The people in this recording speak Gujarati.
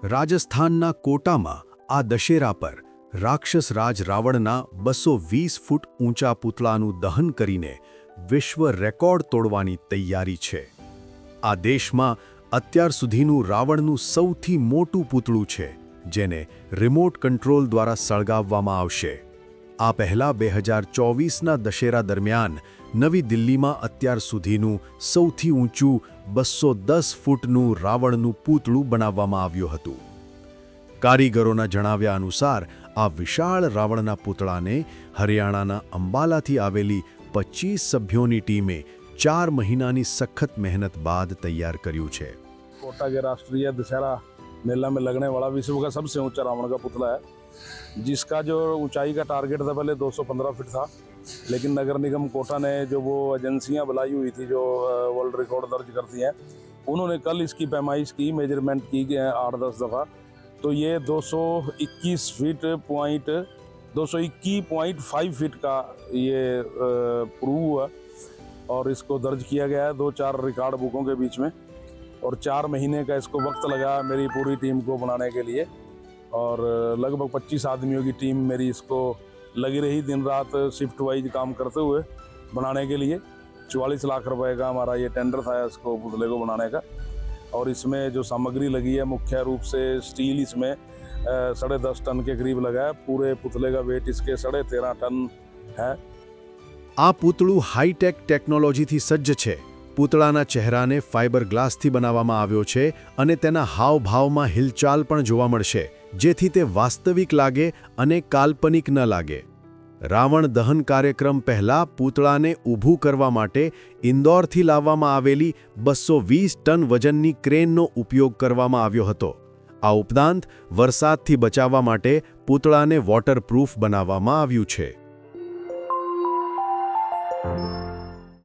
રાજસ્થાનના કોટામાં આ દશેરા પર રાક્ષસ રાજ રાવણના 220 ફૂટ ઊંચા પૂતળાનું દહન કરીને વિશ્વ રેકોર્ડ તોડવાની તૈયારી છે. આ દેશમાં અત્યાર સુધીનું રાવણનું સૌથી મોટું પૂતળું છે, જેને રિમોટ કંટ્રોલ દ્વારા સળગાવવામાં આવશે. આ પહેલા 2024ના દશેરા દરમિયાન નવી દિલ્હીમાં અત્યાર સુધીનું સૌથી ઊંચું 210 ફૂટનું રાવણનું પૂતળું બનાવવામાં આવ્યું હતું. કારીગરોના જણાવ્યા અનુસાર આ વિશાળ રાવણના પૂતળાને હરિયાણાના અંબાલાથી આવેલી 25 સભ્યોની ટીમે 4 મહિનાની સખત મહેનત બાદ तैयार કર્યું છે. कोटा के राष्ट्रीय दशहरा मेला में लगने वाला विश्व का सबसे ऊंचा रावण का पुतला है, जिसका जो ऊंचाई का टारगेट था पहले 215 फीट था, लेकिन नगर निगम कोटा ने जो वो एजेंसियां बुलाई हुई थी जो वर्ल्ड रिकॉर्ड दर्ज करती हैं, उन्होंने कल इसकी पैमाइश की, मेजरमेंट की 8-10 दफ़ा, तो ये 221.5 फीट का ये प्रूव हुआ और इसको दर्ज किया गया है 2-4 रिकॉर्ड बुकों के बीच में. और 4 महीने का इसको वक्त लगा मेरी पूरी टीम को बनाने के लिए, और लगभग 25 आदमियों की टीम मेरी इसको लगी रही, दिन रात शिफ्ट वाइज काम करते हुए बनाने के लिए. 44 लाख रुपए का हमारा ये टेंडर था इसको पुतले को बनाने का. और इसमें जो सामग्री लगी है मुख्य रूप से स्टील इसमें 10.5 टन के करीब लगा है. पूरे पुतले का वेट इसके 13.5 टन है. આ પૂતળું હાઈટેક ટેકનોલોજીથી સજ્જ છે. પૂતળાના ચહેરાને ફાઇબર ગ્લાસથી બનાવવામાં આવ્યો છે અને તેના હાવભાવમાં હિલચાલ પણ જોવા મળશે, જેથી તે વાસ્તવિક લાગે અને કાલ્પનિક ન લાગે. રાવણ દહન કાર્યક્રમ પહેલા પૂતળાને ઊભું કરવા માટે ઇન્દોરથી લાવવામાં આવેલી 220 ટન વજનની ક્રેનનો ઉપયોગ કરવામાં આવ્યો હતો. આ ઉપરાંત વરસાદથી બચાવવા માટે પૂતળાને વોટરપ્રૂફ બનાવવામાં આવ્યું છે.